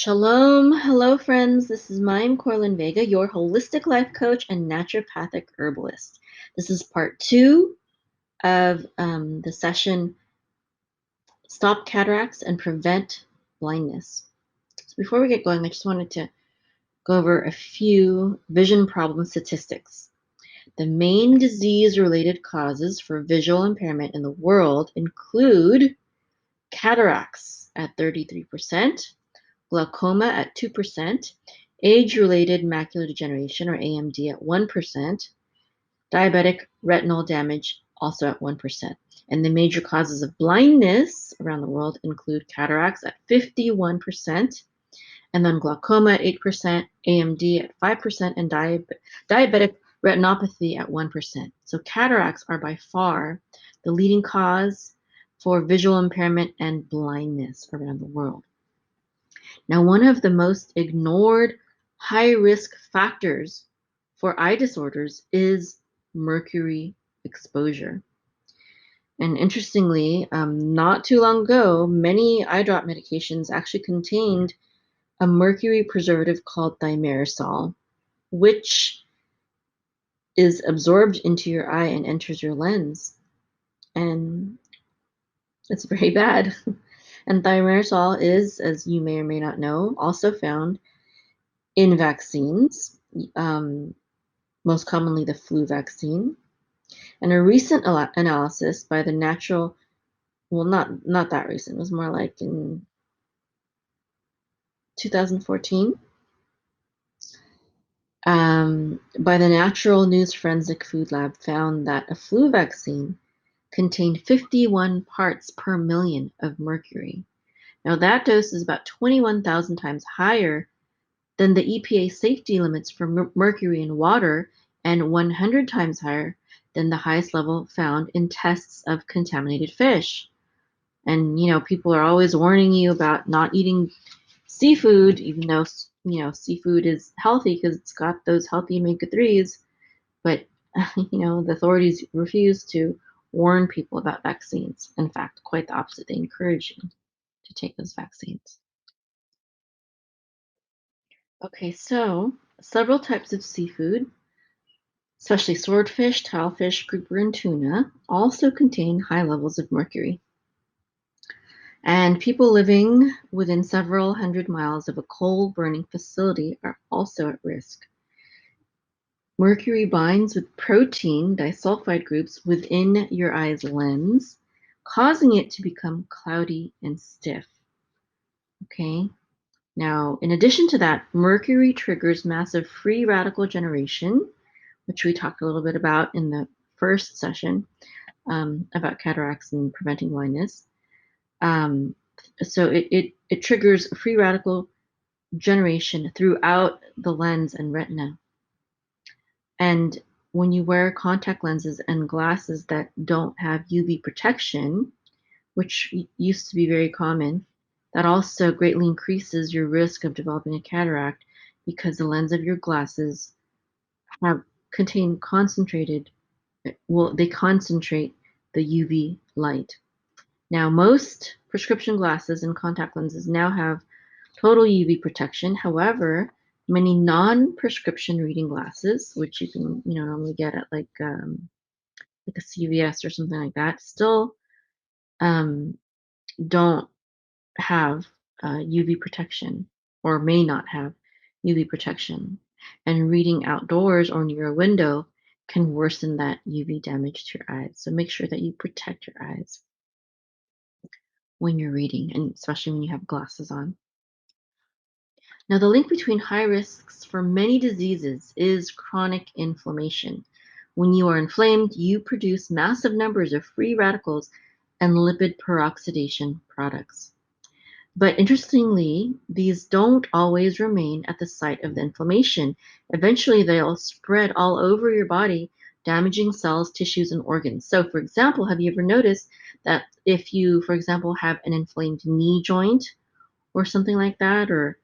Shalom. Hello, friends. This is Mayim Corlin Vega, your holistic life coach and naturopathic herbalist. This is part two of the session Stop Cataracts and Prevent Blindness. So before we get going, I just wanted to go over a few vision problem statistics. The main disease-related causes for visual impairment in the world include cataracts at 33%, glaucoma at 2%, age-related macular degeneration or AMD at 1%, diabetic retinal damage also at 1%. And the major causes of blindness around the world include cataracts at 51%, and then glaucoma at 8%, AMD at 5%, and diabetic retinopathy at 1%. So cataracts are by far the leading cause for visual impairment and blindness around the world. Now, one of the most ignored high-risk factors for eye disorders is mercury exposure. And interestingly, not too long ago, many eye drop medications actually contained a mercury preservative called thimerosal, which is absorbed into your eye and enters your lens. And it's very bad. And thimerosal is, as you may or may not know, also found in vaccines, most commonly the flu vaccine. And a recent analysis by the natural, well, not that recent, it was more like in 2014, by the Natural News Forensic Food Lab found that a flu vaccine contained 51 parts per million of mercury. Now that dose is about 21,000 times higher than the EPA safety limits for mercury in water and 100 times higher than the highest level found in tests of contaminated fish. And, people are always warning you about not eating seafood, even though, seafood is healthy because it's got those healthy omega-3s. But, the authorities refuse to warn people about vaccines. In fact, quite the opposite. They encourage you to take those vaccines. Okay, so several types of seafood, especially swordfish, tilefish, grouper, and tuna, also contain high levels of mercury. And people living within several hundred miles of a coal-burning facility are also at risk. Mercury binds with protein disulfide groups within your eye's lens, causing it to become cloudy and stiff. Okay? Now, in addition to that, mercury triggers massive free radical generation, which we talked a little bit about in the first session about cataracts and preventing blindness. So it triggers free radical generation throughout the lens and retina. And when you wear contact lenses and glasses that don't have UV protection, which used to be very common, that also greatly increases your risk of developing a cataract because the lens of your glasses contain concentrate the UV light. Now, most prescription glasses and contact lenses now have total UV protection. However, many non-prescription reading glasses, which you can normally get at like a CVS or something like that, still don't have UV protection or may not have UV protection. And reading outdoors or near a window can worsen that UV damage to your eyes. So make sure that you protect your eyes when you're reading, and especially when you have glasses on. Now, the link between high risks for many diseases is chronic inflammation. When you are inflamed, you produce massive numbers of free radicals and lipid peroxidation products. But interestingly, these don't always remain at the site of the inflammation. Eventually, they'll spread all over your body, damaging cells, tissues, and organs. So, for example, have you ever noticed that if you, for example, have an inflamed knee joint or something like that, or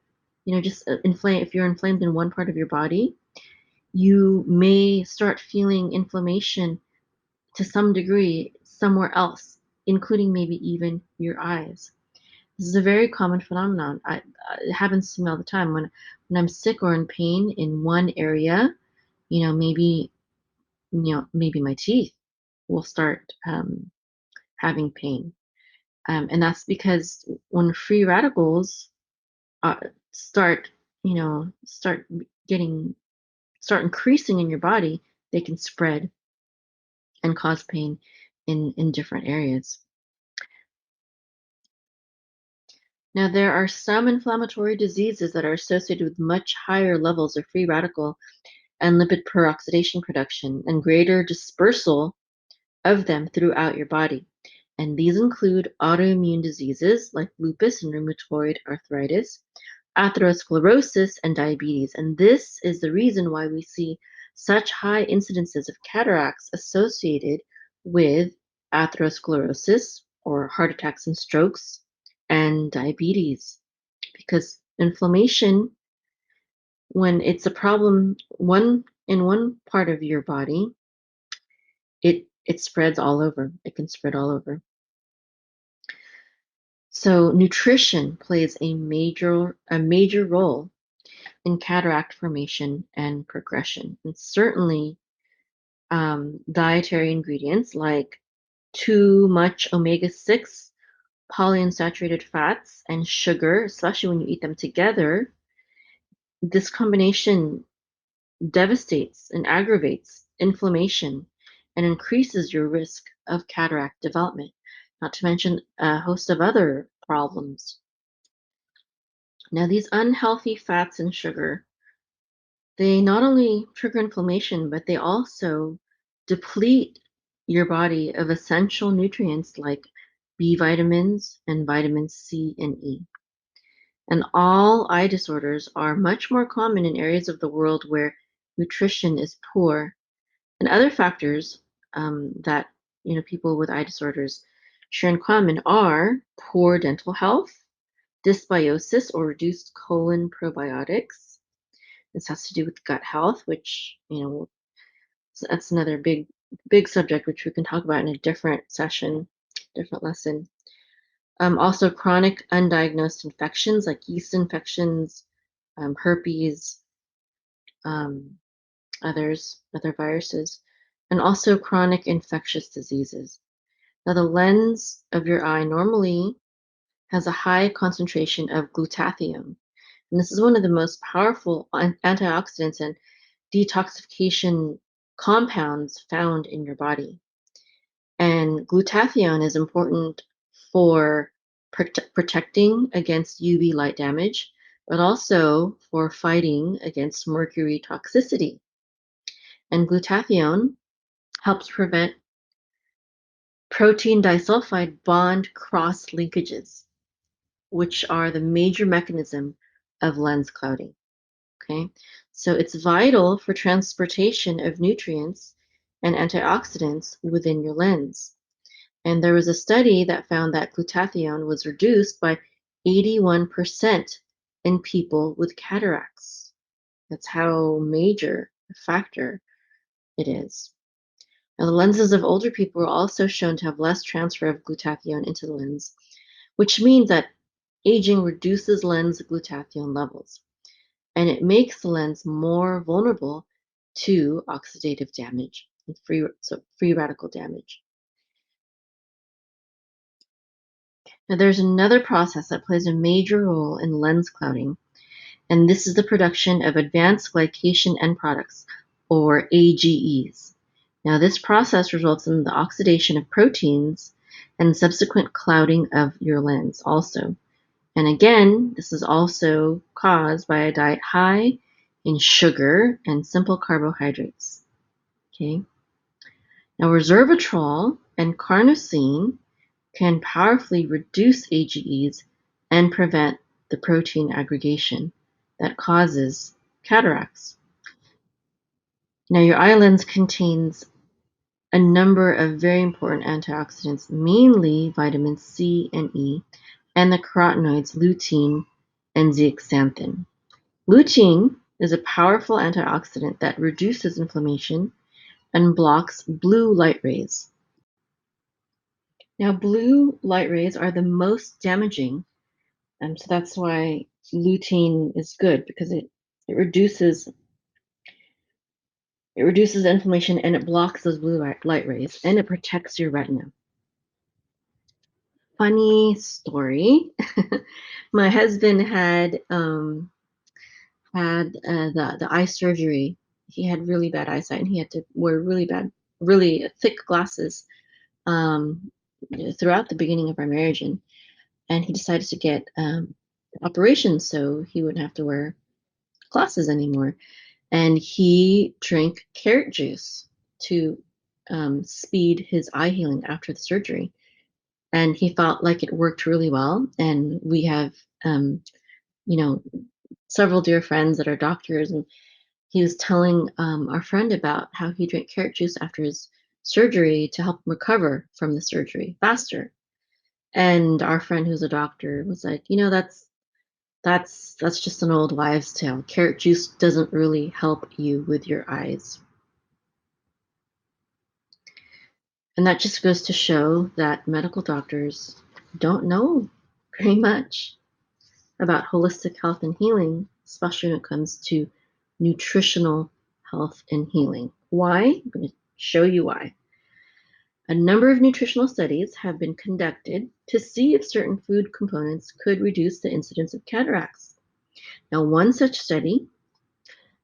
just if you're inflamed in one part of your body, you may start feeling inflammation to some degree somewhere else, including maybe even your eyes. This is a very common phenomenon. It happens to me all the time when I'm sick or in pain in one area. Maybe maybe my teeth will start having pain, and that's because when free radicals uh, start start getting start increasing in your body, they can spread and cause pain in different areas. Now, there are some inflammatory diseases that are associated with much higher levels of free radical and lipid peroxidation production and greater dispersal of them throughout your body. And these include autoimmune diseases like lupus and rheumatoid arthritis, atherosclerosis, and diabetes. And this is the reason why we see such high incidences of cataracts associated with atherosclerosis or heart attacks and strokes and diabetes. Because inflammation, when it's a problem in one part of your body, it spreads all over. It can spread all over. So nutrition plays a major role in cataract formation and progression. And certainly, dietary ingredients like too much omega-6 polyunsaturated fats and sugar, especially when you eat them together, this combination devastates and aggravates inflammation and increases your risk of cataract development, not to mention a host of other problems. Now, these unhealthy fats and sugar, they not only trigger inflammation, but they also deplete your body of essential nutrients like B vitamins and vitamins C and E. And all eye disorders are much more common in areas of the world where nutrition is poor. And other factors that people with eye disorders share in common are poor dental health, dysbiosis or reduced colon probiotics. This has to do with gut health, which that's another big subject which we can talk about in a different session, different lesson. Also, chronic undiagnosed infections like yeast infections, herpes, um, other viruses, and also chronic infectious diseases. Now, the lens of your eye normally has a high concentration of glutathione, and this is one of the most powerful antioxidants and detoxification compounds found in your body. And glutathione is important for protecting against UV light damage, but also for fighting against mercury toxicity. And glutathione helps prevent protein disulfide bond cross linkages, which are the major mechanism of lens clouding. Okay, so it's vital for transportation of nutrients and antioxidants within your lens. And there was a study that found that glutathione was reduced by 81% in people with cataracts. That's how major a factor it is. Now, the lenses of older people were also shown to have less transfer of glutathione into the lens, which means that aging reduces lens glutathione levels, and it makes the lens more vulnerable to oxidative damage and free radical damage. Now, there's another process that plays a major role in lens clouding, and this is the production of advanced glycation end products, or AGEs. Now, this process results in the oxidation of proteins and subsequent clouding of your lens also. And again, this is also caused by a diet high in sugar and simple carbohydrates. Okay. Now, resveratrol and carnosine can powerfully reduce AGEs and prevent the protein aggregation that causes cataracts. Now, your eye lens contains a number of very important antioxidants, mainly vitamins C and E, and the carotenoids lutein and zeaxanthin. Lutein is a powerful antioxidant that reduces inflammation and blocks blue light rays. Now, blue light rays are the most damaging So that's why lutein is good, because it reduces inflammation, and it blocks those blue light rays, and it protects your retina. Funny story. My husband had the eye surgery. He had really bad eyesight, and he had to wear really thick glasses um, throughout the beginning of our marriage, and he decided to get operation so he wouldn't have to wear glasses anymore. And he drank carrot juice to speed his eye healing after the surgery. And he felt like it worked really well. And we have, um, you know, several dear friends that are doctors, and he was telling our friend about how he drank carrot juice after his surgery to help him recover from the surgery faster. And our friend, who's a doctor, was like, that's just an old wives' tale. Carrot juice doesn't really help you with your eyes. And that just goes to show that medical doctors don't know very much about holistic health and healing, especially when it comes to nutritional health and healing. Why? I'm going to show you why. A number of nutritional studies have been conducted to see if certain food components could reduce the incidence of cataracts. Now, one such study,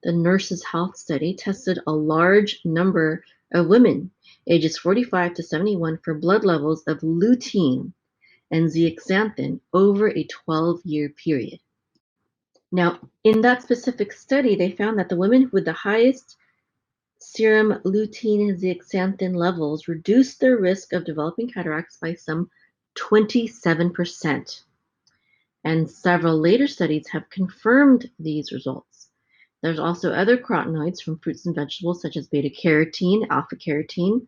the Nurses' Health Study, tested a large number of women ages 45 to 71 for blood levels of lutein and zeaxanthin over a 12-year period. Now, in that specific study, they found that the women with the highest serum lutein and zeaxanthin levels reduced their risk of developing cataracts by some 27%. And several later studies have confirmed these results. There's also other carotenoids from fruits and vegetables, such as beta-carotene, alpha-carotene,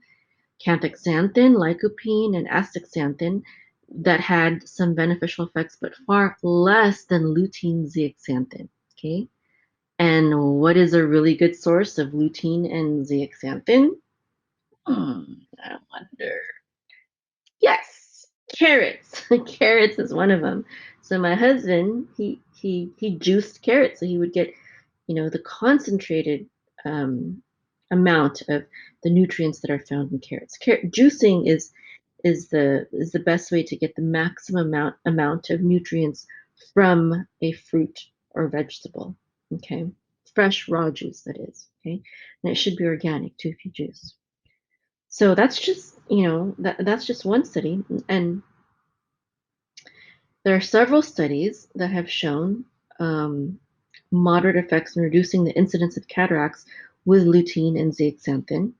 canthaxanthin, lycopene, and astaxanthin, that had some beneficial effects, but far less than lutein zeaxanthin. Okay, and what is a really good source of lutein and zeaxanthin? I wonder. Yes, carrots. Carrots is one of them. So my husband, he juiced carrots, so he would get, the concentrated amount of the nutrients that are found in carrots. Juicing is the best way to get the maximum amount of nutrients from a fruit or vegetable. Okay, fresh raw juice, that is. Okay, and it should be organic too if you juice. So that's just that's just one study, and there are several studies that have shown um, moderate effects in reducing the incidence of cataracts with lutein and zeaxanthin.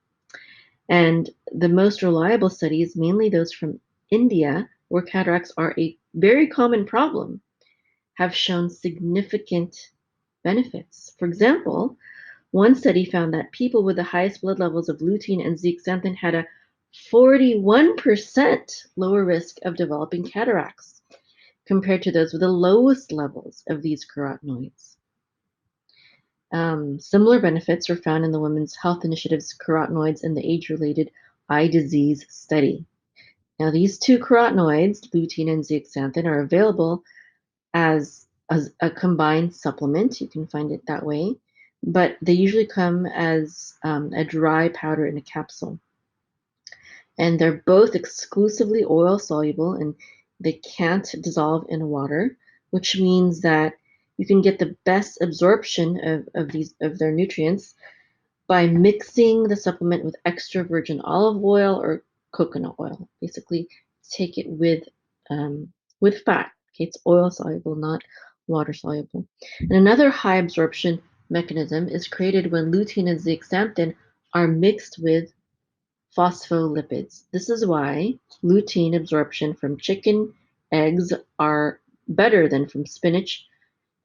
And the most reliable studies, mainly those from India, where cataracts are a very common problem, have shown significant benefits. For example, one study found that people with the highest blood levels of lutein and zeaxanthin had a 41% lower risk of developing cataracts compared to those with the lowest levels of these carotenoids. Similar benefits were found in the Women's Health Initiative's carotenoids in the age-related eye disease study. Now, these two carotenoids, lutein and zeaxanthin, are available as a combined supplement. You can find it that way, but they usually come as a dry powder in a capsule. And they're both exclusively oil soluble, and they can't dissolve in water, which means that you can get the best absorption of their nutrients by mixing the supplement with extra virgin olive oil or coconut oil. Basically, take it with fat. Okay, it's oil soluble, not water soluble. And another high absorption mechanism is created when lutein and zeaxanthin are mixed with phospholipids. This is why lutein absorption from chicken, eggs are better than from spinach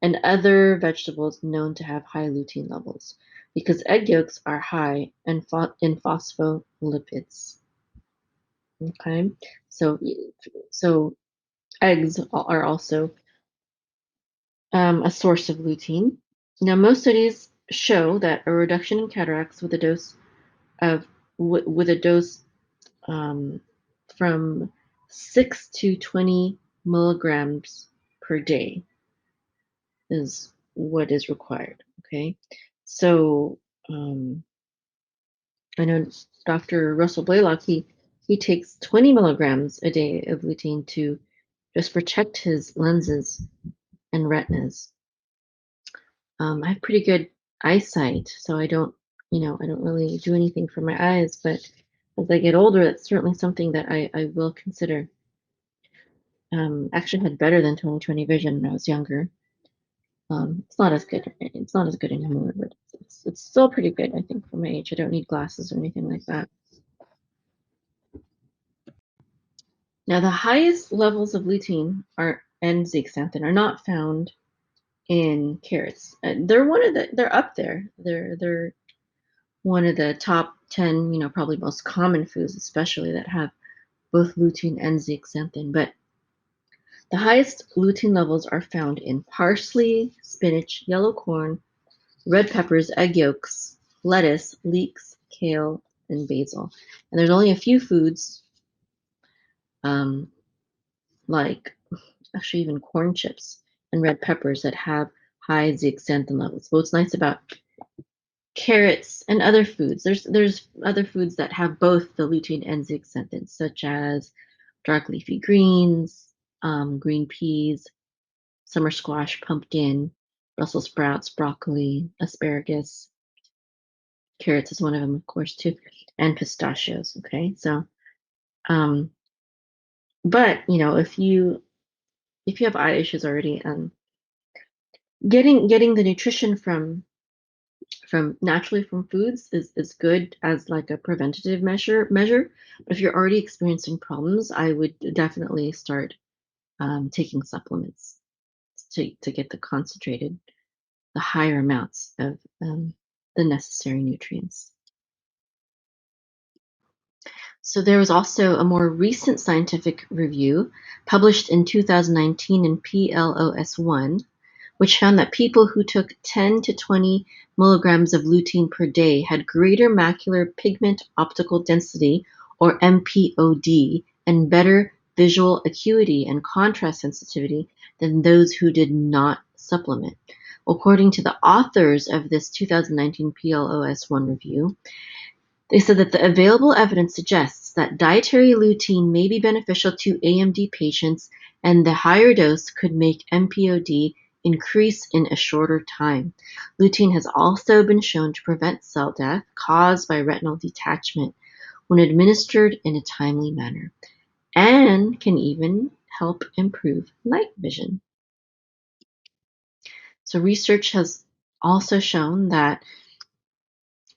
and other vegetables known to have high lutein levels, because egg yolks are high in phospholipids. Okay, so so eggs are also a source of lutein. Now, most studies show that a reduction in cataracts with a dose of with a dose from 6 to 20 milligrams per day is what is required. Okay, so I know Dr. Russell Blaylock, he takes 20 milligrams a day of lutein to just protect his lenses and retinas. I have pretty good eyesight, so I don't really do anything for my eyes, but as I get older, that's certainly something that I will consider. Actually had better than 20/20 vision when I was younger. It's not as good. It's not as good anymore, but it's still pretty good, I think, for my age. I don't need glasses or anything like that. Now, the highest levels of lutein are and zeaxanthin are not found in carrots. They're up there. They're one of the top 10, probably most common foods, especially that have both lutein and zeaxanthin. But the highest lutein levels are found in parsley, spinach, yellow corn, red peppers, egg yolks, lettuce, leeks, kale, and basil. And there's only a few foods, um, like actually even corn chips and red peppers, that have high zeaxanthin levels. So what's nice about carrots and other foods, there's other foods that have both the lutein and zeaxanthin, such as dark leafy greens, green peas, summer squash, pumpkin, Brussels sprouts, broccoli, asparagus. Carrots is one of them, of course, too, and pistachios. Okay, so um, but if you have eye issues already, getting the nutrition from naturally from foods is good as like a preventative measure. But if you're already experiencing problems, I would definitely start taking supplements to get the higher amounts of the necessary nutrients. So there was also a more recent scientific review published in 2019 in PLOS1, which found that people who took 10 to 20 milligrams of lutein per day had greater macular pigment optical density, or MPOD, and better visual acuity and contrast sensitivity than those who did not supplement. According to the authors of this 2019 PLOS1 review, they said that the available evidence suggests that dietary lutein may be beneficial to AMD patients, and the higher dose could make MPOD increase in a shorter time. Lutein has also been shown to prevent cell death caused by retinal detachment when administered in a timely manner, and can even help improve night vision. So research has also shown that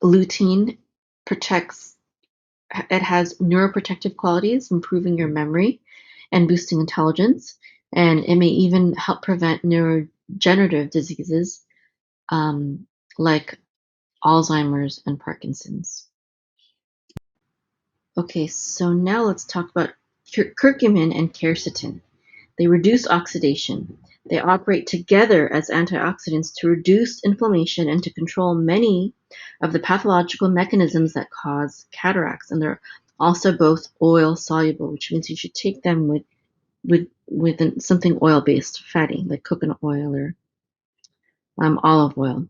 lutein protects it has neuroprotective qualities, improving your memory and boosting intelligence. And it may even help prevent neurodegenerative diseases like Alzheimer's and Parkinson's. Okay, so now let's talk about curcumin and quercitin. They reduce oxidation. They operate together as antioxidants to reduce inflammation and to control many of the pathological mechanisms that cause cataracts. And they're also both oil soluble, which means you should take them with something oil based, fatty, like coconut oil or olive oil.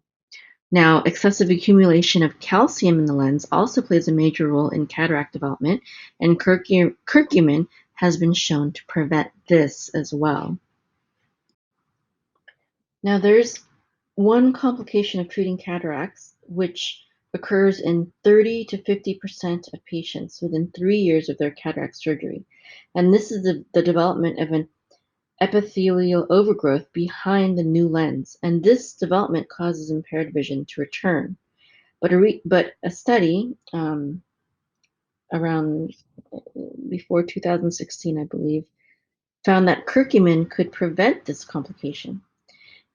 Now, excessive accumulation of calcium in the lens also plays a major role in cataract development, and curcumin has been shown to prevent this as well. Now, there's one complication of treating cataracts, which occurs in 30 to 50% of patients within 3 years of their cataract surgery. And this is the development of an epithelial overgrowth behind the new lens. And this development causes impaired vision to return. But a study around before 2016, I believe, found that curcumin could prevent this complication.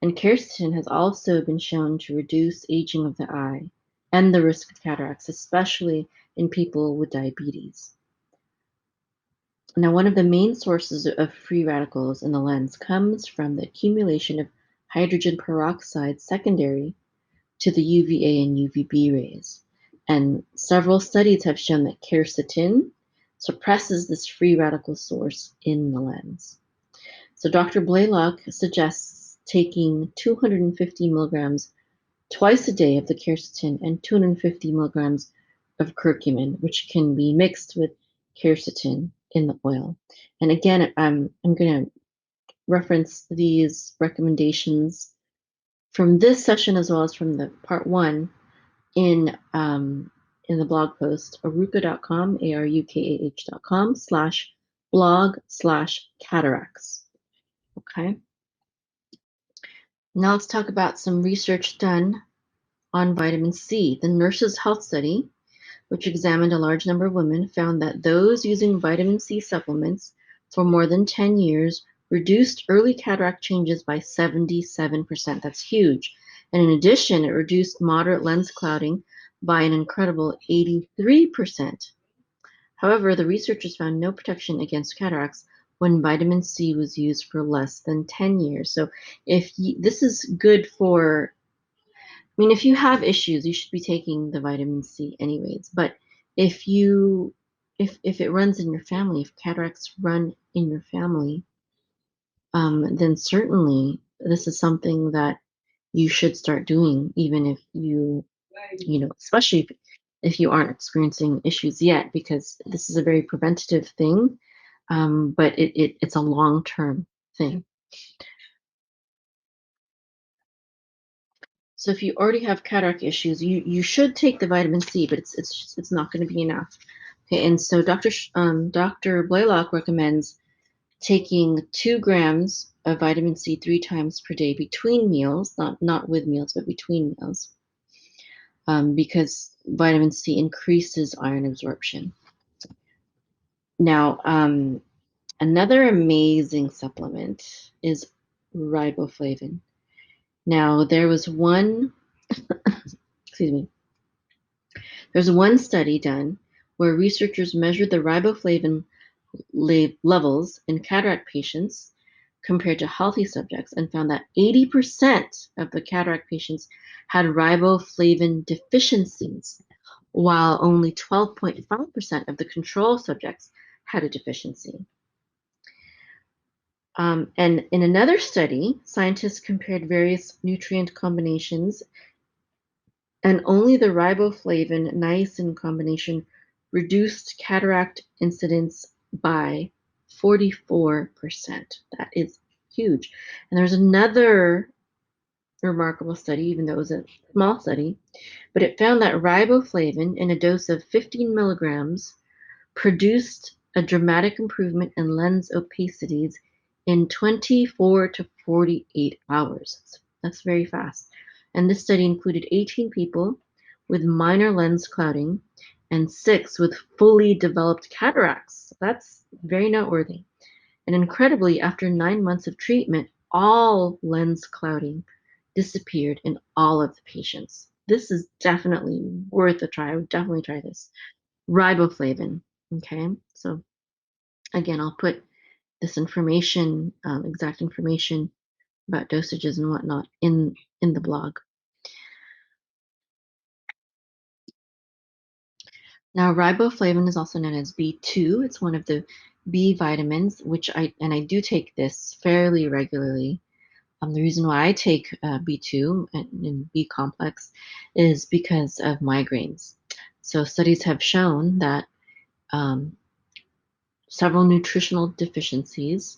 And quercetin has also been shown to reduce aging of the eye and the risk of cataracts, especially in people with diabetes. Now, one of the main sources of free radicals in the lens comes from the accumulation of hydrogen peroxide secondary to the UVA and UVB rays. And several studies have shown that quercetin suppresses this free radical source in the lens. So Dr. Blaylock suggests taking 250 milligrams twice a day of the quercetin and 250 milligrams of curcumin, which can be mixed with quercetin in the oil. And again, I'm going to reference these recommendations from this session as well as from the part one in the blog post, arukah.com, arukah.com/blog/cataracts. Okay. Now let's talk about some research done on vitamin C. The Nurses' Health Study, which examined a large number of women, found that those using vitamin C supplements for more than 10 years reduced early cataract changes by 77%. That's huge. And in addition, it reduced moderate lens clouding by an incredible 83%. However, the researchers found no protection against cataracts when vitamin C was used for less than 10 years. So this is good for, I mean, if you have issues, you should be taking the vitamin C anyways. But if it runs in your family, if cataracts run in your family, then certainly this is something that you should start doing, even if especially if you aren't experiencing issues yet, because this is a very preventative thing, but it's a long-term thing. So if you already have cataract issues, you should take the vitamin C, but it's not going to be enough. Okay, and so Dr. Blaylock recommends taking 2 grams of vitamin C 3 times per day between meals, not with meals, but between meals, because vitamin C increases iron absorption. Now, another amazing supplement is riboflavin. Now, there's one study done where researchers measured the riboflavin levels in cataract patients compared to healthy subjects and found that 80% of the cataract patients had riboflavin deficiencies, while only 12.5% of the control subjects had a deficiency. And in another study, scientists compared various nutrient combinations, and only the riboflavin niacin combination reduced cataract incidence by 44%. That is huge. And there's another remarkable study, even though it was a small study, but it found that riboflavin in a dose of 15 milligrams produced a dramatic improvement in lens opacities in 24 to 48 hours. That's very fast. And this study included 18 people with minor lens clouding and 6 with fully developed cataracts. That's very noteworthy. And incredibly, after 9 months of treatment, all lens clouding disappeared in all of the patients. This is definitely worth a try. I would definitely try this. Riboflavin. Okay, so again, I'll put this information, exact information about dosages and whatnot in the blog. Now, riboflavin is also known as B2. It's one of the B vitamins, which I do take this fairly regularly. The reason why I take B2 and B complex is because of migraines. So studies have shown that several nutritional deficiencies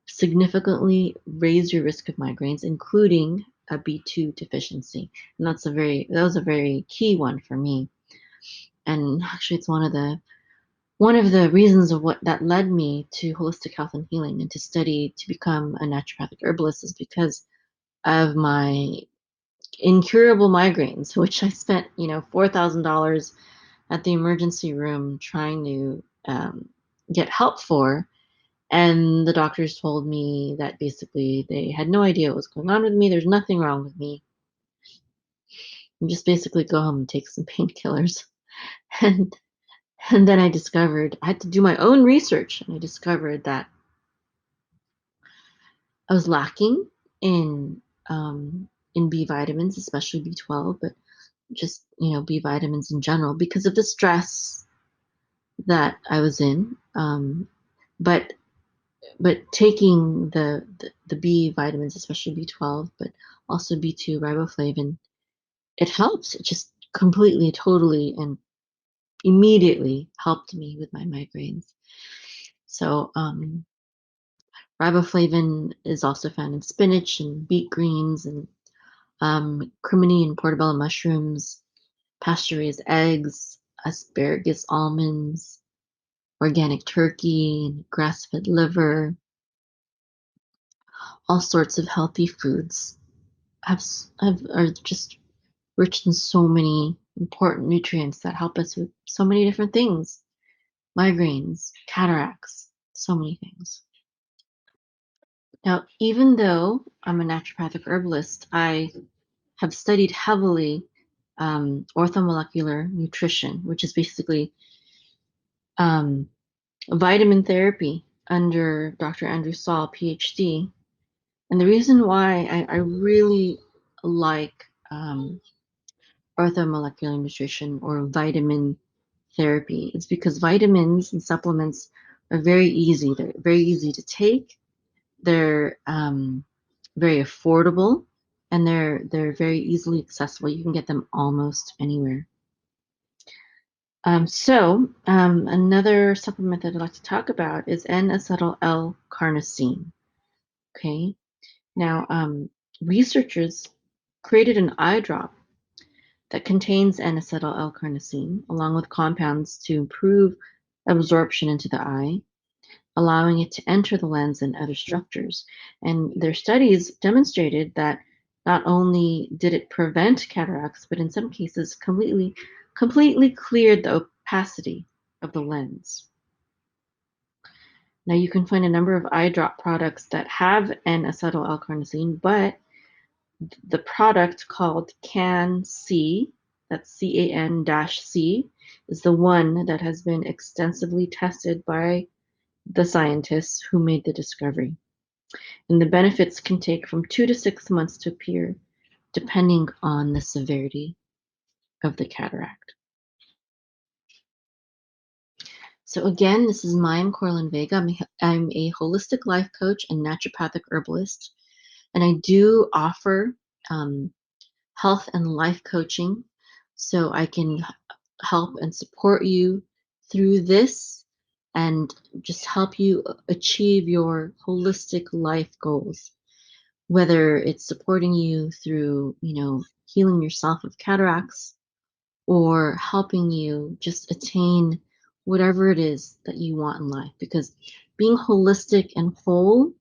significantly raise your risk of migraines, including a B2 deficiency. And that was a very key one for me. And actually, it's one of the reasons of what that led me to holistic health and healing and to become a naturopathic herbalist, is because of my incurable migraines, which I spent, $4,000 at the emergency room trying to get help for. And the doctors told me that basically they had no idea what was going on with me. There's nothing wrong with me. And just basically go home and take some painkillers. And and then I had to do my own research, and I discovered that I was lacking in B vitamins, especially B12, but just B vitamins in general because of the stress that I was in. But but taking the B vitamins, especially B12, but also B2, riboflavin, it helps. It just completely, totally, and immediately helped me with my migraines. So riboflavin is also found in spinach and beet greens and crimini and portobello mushrooms, pasture-raised eggs, asparagus almonds, organic turkey, grass-fed liver, all sorts of healthy foods are just rich in so many important nutrients that help us with so many different things. Migraines, cataracts, so many things. Now, even though I'm a naturopathic herbalist, I have studied heavily orthomolecular nutrition, which is basically um, vitamin therapy under Dr. Andrew Saul, PhD. And the reason why I really like orthomolecular nutrition or vitamin therapy is because vitamins and supplements are very easy. They're very easy to take. They're very affordable, and they're very easily accessible. You can get them almost anywhere. Another supplement that I'd like to talk about is N-acetyl L-carnosine. Okay, now researchers created an eye drop that contains N-acetyl L-carnosine, along with compounds to improve absorption into the eye, allowing it to enter the lens and other structures. And their studies demonstrated that not only did it prevent cataracts, but in some cases completely cleared the opacity of the lens. Now you can find a number of eye drop products that have N-acetyl L-carnosine, but the product called CAN-C, that's CAN-C, is the one that has been extensively tested by the scientists who made the discovery. And the benefits can take from 2 to 6 months to appear, depending on the severity of the cataract. So again, this is Mayim Corlin Vega. I'm a holistic life coach and naturopathic herbalist, and I do offer health and life coaching so I can help and support you through this and just help you achieve your holistic life goals, whether it's supporting you through, healing yourself of cataracts or helping you just attain whatever it is that you want in life. Because being holistic and whole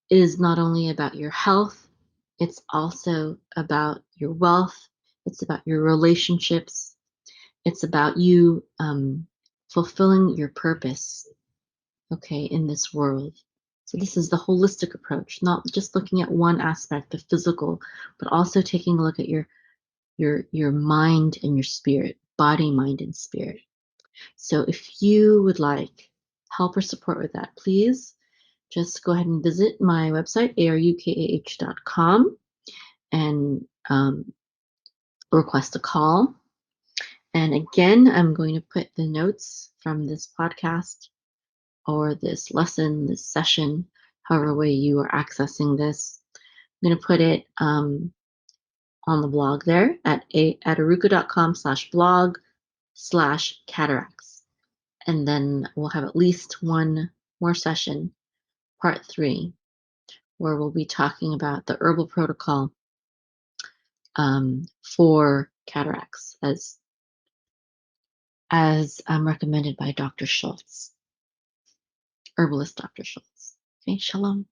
is not only about your health, it's also about your wealth, it's about your relationships, it's about you fulfilling your purpose, okay, in this world. So this is the holistic approach, not just looking at one aspect, the physical, but also taking a look at your mind and your spirit, body, mind, and spirit. So if you would like help or support with that, please just go ahead and visit my website, arukah.com, and request a call. And again, I'm going to put the notes from this podcast or this lesson, this session, however way you are accessing this. I'm going to put it on the blog there at arukah.com/blog/cataracts. And then we'll have at least one more session, part 3, where we'll be talking about the herbal protocol for cataracts as recommended by Dr. Schultz, herbalist Dr. Schultz. Okay, shalom.